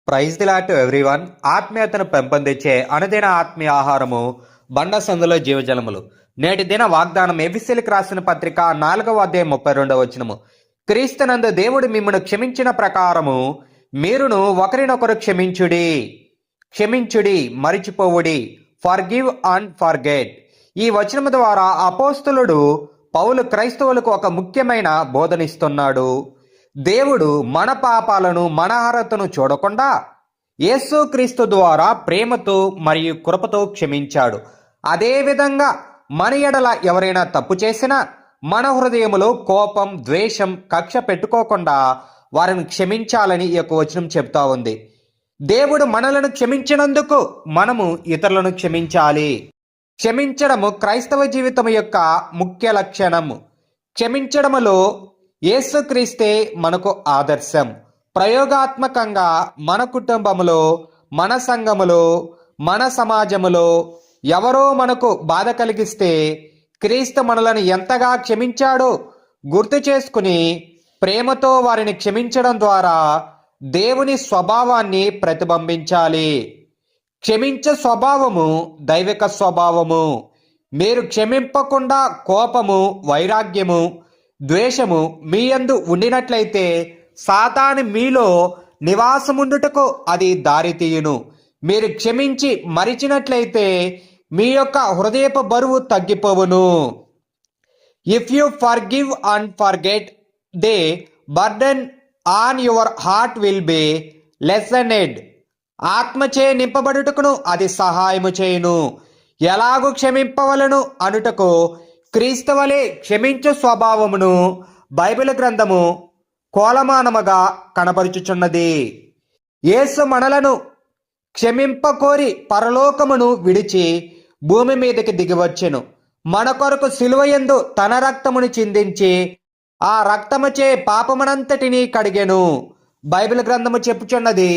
Praise the Lord to everyone. ఆత్మీయతను పెంపొందించే అనుదిన ఆత్మీయ ఆహారము బండ సందులో జీవజలములు. నేటి దిన వాగ్దానం ఎఫెసీయులకు రాసిన పత్రిక 4వ అధ్యాయం 32వ వచనము. క్రీస్తునందు దేవుడు మిమ్మను క్షమించిన ప్రకారము మీరును ఒకరినొకరు క్షమించుడి మరిచిపోవుడి. Forgive and forget. ఈ వచనము ద్వారా అపోస్తలుడు పౌలు క్రైస్తవులకు ఒక ముఖ్యమైన బోధనిస్తున్నాడు. దేవుడు మన పాపాలను మన అర్హతను చూడకుండా యేసుక్రీస్తు ద్వారా ప్రేమతో మరియు కృపతో క్షమించాడు. అదేవిధంగా మన ఎడల ఎవరైనా తప్పు చేసినా మన హృదయములో కోపం, ద్వేషం, కక్ష పెట్టుకోకుండా వారిని క్షమించాలని ఈ యొక్క వచనం చెప్తా ఉంది. దేవుడు మనలను క్షమించినందుకు మనము ఇతరులను క్షమించాలి. క్షమించడము క్రైస్తవ జీవితం యొక్క ముఖ్య లక్షణము. క్షమించడములో యేసుక్రీస్తే మనకు ఆదర్శం. ప్రయోగాత్మకంగా మన కుటుంబములో, మన సంఘములో, మన సమాజములో ఎవరో మనకు బాధ కలిగిస్తే క్రీస్తు మనలను ఎంతగా క్షమించాడో గుర్తు చేసుకుని ప్రేమతో వారిని క్షమించడం ద్వారా దేవుని స్వభావాన్ని ప్రతిబింబించాలి. క్షమించే స్వభావము దైవిక స్వభావము. మీరు క్షమింపకుండా కోపము, వైరాగ్యము, ద్వేషము మీ యందు ఉండినట్లయితే సాతాను మీలో నివాసముండుటకు అది దారితీయును. మీరు క్షమించి మరిచినట్లయితే మీ యొక్క హృదయపు బరువు తగ్గిపోవును. If you forgive and forget, the burden on your heart will be lessened. ఆత్మచే నింపబడుటకును అది సహాయము చేయును. ఎలాగూ క్షమింపవలను అనుటకు క్రీస్తువలే క్షమించు స్వభావమును బైబిల్ గ్రంథము కోలమానముగా కనపరుచుచున్నది. యేసు మనలను క్షమింపకోరి పరలోకమును విడిచి భూమి మీదకి దిగివచ్చెను. మన కొరకు సిలువయందు తన రక్తమును చిందించి ఆ రక్తముచే పాపమునంతటినీ కడిగెను. బైబిల్ గ్రంథము చెప్పుచున్నది.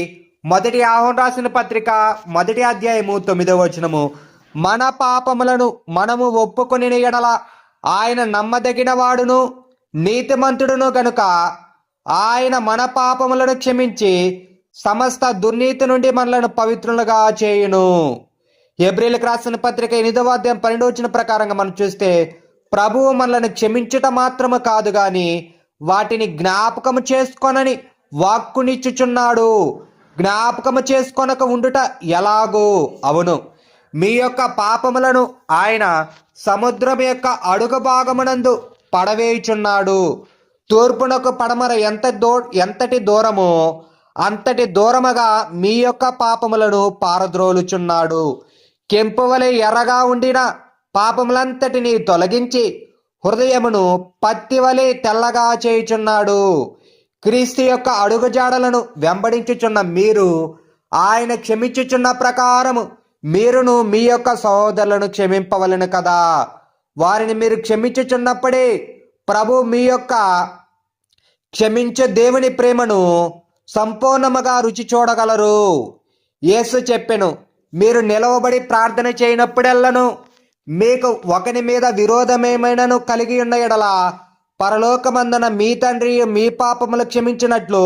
మొదటి ఆహ్వాన రాసిన పత్రిక 1వ అధ్యాయము 9వ వచనము. మన పాపములను మనము ఒప్పుకొని ఎడల ఆయన నమ్మదగిన వాడును నీతిమంతుడును గనుక ఆయన మన పాపములను క్షమించి సమస్త దుర్నీతి నుండి మనలను పవిత్రులుగా చేయును. హెబ్రీయులకు రాసిన పత్రిక 8వ అధ్యాయం 12వ వచనం ప్రకారంగా మనం చూస్తే ప్రభువు మనలను క్షమించుట మాత్రము కాదు గాని వాటిని జ్ఞాపకము చేసుకొనని వాక్కునిచ్చుచున్నాడు. జ్ఞాపకము చేసుకొనక ఉండుట ఎలాగో? అవును, మీ యొక్క పాపములను ఆయన సముద్రం యొక్క అడుగు భాగమునందు పడవేయుచున్నాడు. తూర్పునకు పడమర ఎంతటి దూరమో అంతటి దూరముగా మీ యొక్క పాపములను పారద్రోలుచున్నాడు. కెంపు వలె ఎర్రగా ఉండిన పాపములంతటిని తొలగించి హృదయమును పత్తి వలె తెల్లగా చేయుచున్నాడు. క్రీస్తు యొక్క అడుగుజాడలను వెంబడించుచున్న మీరు ఆయన క్షమించుచున్న ప్రకారము మీరును మీ యొక్క సహోదరులను క్షమింపవలను కదా. వారిని మీరు క్షమించుచున్నప్పుడే ప్రభు మీ యొక్క క్షమించే దేవుని ప్రేమను సంపూర్ణముగా రుచి చూడగలరు. యేసు చెప్పెను, మీరు నిలవబడి ప్రార్థన చేయనప్పుడెల్లను మీకు ఒకని మీద విరోధమేమైనను కలిగి ఉన్న ఎడల పరలోకమందున మీ తండ్రి మీ పాపములు క్షమించినట్లు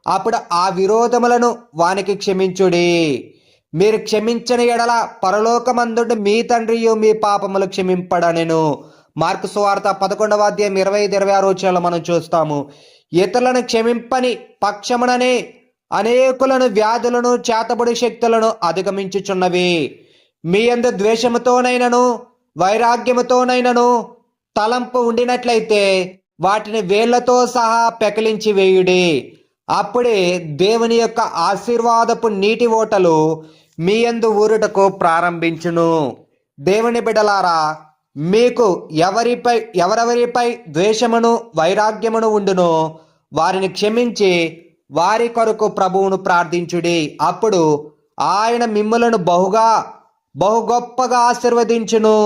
అప్పుడు ఆ విరోధములను వానికి క్షమించుడి. మీరు క్షమించని ఎడల పరలోకమందుండి మీ తండ్రియు మీ పాపములు క్షమింపడనెను. మార్కు సువార్త 11వ అధ్యాయం 25-26 వచనాలు మనం చూస్తాము. ఇతరులను క్షమింపని పక్షముననే అనేకులను వ్యాధులను చేతబడి శక్తులను అధిగమించుచున్నవి. మీ యందు ద్వేషముతోనైనను వైరాగ్యముతోనైనను తలంపు ఉండినట్లయితే వాటిని వేళ్లతో సహా పెకలించి వేయుడి. అప్పుడే దేవుని యొక్క ఆశీర్వాదపు నీటి ఓటలు మీ యందు ఊరుటకు ప్రారంభించును. దేవుని బిడ్డలారా, మీకు ఎవరెవరిపై ద్వేషమును వైరాగ్యమును ఉండునో వారిని క్షమించి వారి కొరకు ప్రభువును ప్రార్థించుడి. అప్పుడు ఆయన మిమ్ములను బహు గొప్పగా ఆశీర్వదించును.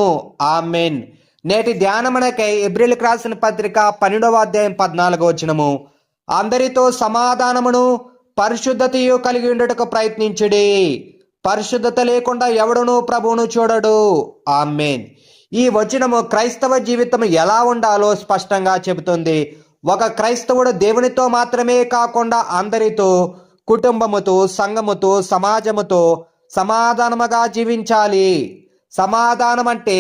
ఆమేన్. నేటి ధ్యానమునకై హెబ్రీయులకు రాసిన పత్రిక 12వ అధ్యాయం 14వ వచనము. అందరితో సమాధానమును పరిశుద్ధతయు కలిగి ఉండుటకు ప్రయత్నించుడి. పరిశుద్ధత లేకుండా ఎవడును ప్రభువును చూడడు. ఆమేన్. ఈ వచనము క్రైస్తవ జీవితం ఎలా ఉండాలో స్పష్టంగా చెబుతుంది. ఒక క్రైస్తవుడు దేవునితో మాత్రమే కాకుండా అందరితో కుటుంబముతో, సంఘముతో, సమాజముతో సమాధానముగా జీవించాలి. సమాధానం అంటే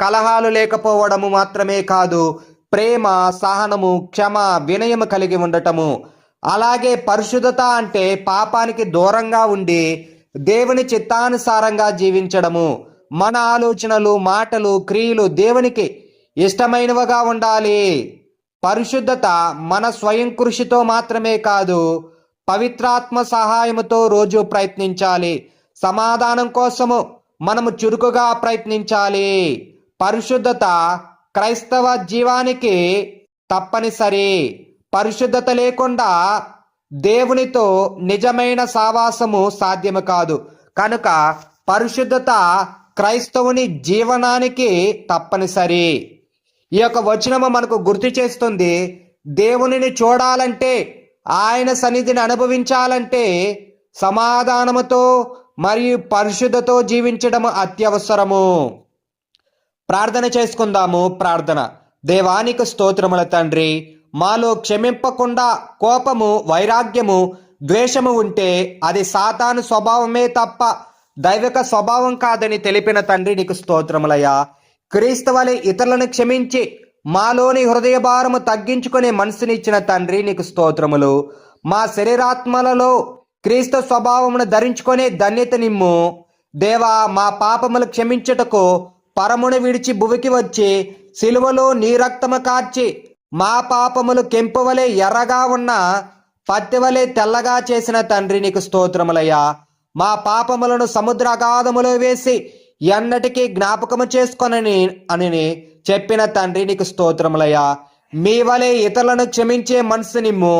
కలహాలు లేకపోవడము మాత్రమే కాదు, ప్రేమ, సహనము, క్షమ, వినయము కలిగి ఉండటము. అలాగే పరిశుద్ధత అంటే పాపానికి దూరంగా ఉండి దేవుని చిత్తానుసారంగా జీవించడము. మన ఆలోచనలు, మాటలు, క్రియలు దేవునికి ఇష్టమైనవిగా ఉండాలి. పరిశుద్ధత మన స్వయం కృషితో మాత్రమే కాదు, పవిత్రాత్మ సహాయముతో రోజు ప్రయత్నించాలి. సమాధానం కోసము మనము చురుకుగా ప్రయత్నించాలి. పరిశుద్ధత క్రైస్తవ జీవానికి తప్పనిసరి. పరిశుద్ధత లేకుండా దేవునితో నిజమైన సావాసము సాధ్యము కాదు. కనుక పరిశుద్ధత క్రైస్తవుని జీవనానికి తప్పనిసరి. ఈ యొక్క వచనము మనకు గుర్తు చేస్తుంది, దేవునిని చూడాలంటే, ఆయన సన్నిధిని అనుభవించాలంటే సమాధానముతో మరియు పరిశుద్ధతో జీవించడం అత్యవసరము. ప్రార్థన చేసుకుందాము. ప్రార్థన. దేవానికి స్తోత్రముల తండ్రి, మాలో క్షమింపకుండా కోపము, వైరాగ్యము, ద్వేషము ఉంటే అది సాతాను స్వభావమే తప్ప దైవిక స్వభావం కాదని తెలిపిన తండ్రి నీకు స్తోత్రములయ్యా. క్రీస్తు వలె ఇతరులను క్షమించి మాలోని హృదయ భారము తగ్గించుకునే మనసునిచ్చిన తండ్రి నీకు స్తోత్రములు. మా శరీరాత్మలలో క్రీస్తు స్వభావమును ధరించుకునే ధన్యత నిమ్ము. దేవా, మా పాపములు క్షమించుటకు పరమును విడిచి భువికి వచ్చి సిలువలో నీ రక్తము కార్చి మా పాపములు కెంపు వలె ఎర్రగా ఉన్న పత్తి వలె తెల్లగా చేసిన తండ్రి నీకు స్తోత్రములయ్యా. మా పాపములను సముద్ర అగాధములో వేసి ఎన్నటికీ జ్ఞాపకము చేసుకొనని అని చెప్పిన తండ్రి నీకు స్తోత్రములయ్యా. మీ వలె ఇతరులను క్షమించే మనసు నిమ్ము.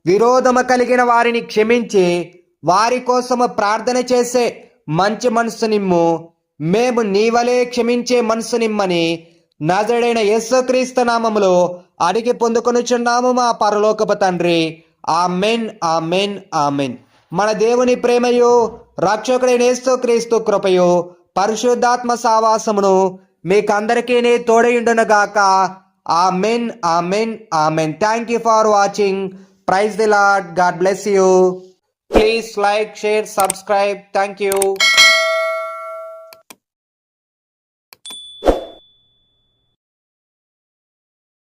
విరోధము కలిగిన వారిని క్షమించి వారి కోసము ప్రార్థన చేసే మంచి మనసు నిమ్ము. మేము నీ వలె క్షమించే మనసు నిమ్మని నజరేయుడైన యేసుక్రీస్తు నామములో అడిగి పొందుకొనుచున్నాము మా పరలోకపు తండ్రి. ఆమేన్, ఆమేన్, ఆమేన్. మన దేవుని ప్రేమయు రక్షకుడైన యేసుక్రీస్తు కృపయు పరిశుద్ధాత్మ సావాసమును మీకందరికీ తోడయుండునుగాక. ఆమేన్, ఆమేన్, ఆమేన్. Thank you for watching. Praise the Lord. God bless you. Please like, share, subscribe. Thank you.